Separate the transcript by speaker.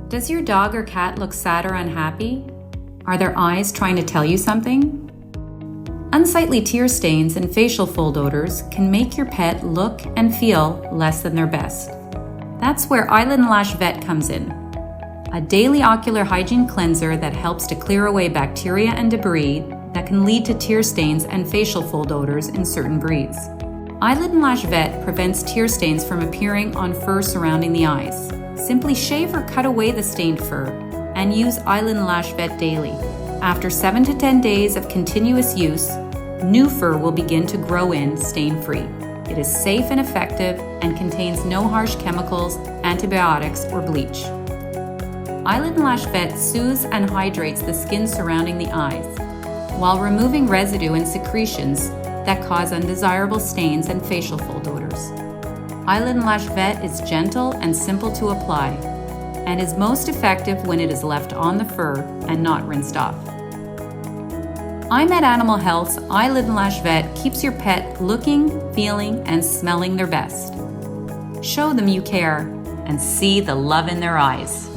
Speaker 1: Does your dog or cat look sad or unhappy? Are their eyes trying to tell you something? Unsightly tear stains and facial fold odors can make your pet look and feel less than their best. That's where N Lash Vet comes in. A daily ocular hygiene cleanser that helps to clear away bacteria and debris that can lead to tear stains and facial fold odors in certain breeds. N Lash Vet prevents tear stains from appearing on fur surrounding the eyes. Simply shave or cut away the stained fur and use N Lash Vet daily. After 7 to 10 days of continuous use, new fur will begin to grow in stain-free. It is safe and effective and contains no harsh chemicals, antibiotics, or bleach. N Lash Vet soothes and hydrates the skin surrounding the eyes, while removing residue and secretions that cause undesirable stains and facial fold odors. N Lash Vet is gentle and simple to apply, and is most effective when it is left on the fur and not rinsed off. iMed Animal Health's N Lash Vet keeps your pet looking, feeling, and smelling their best. Show them you care and see the love in their eyes.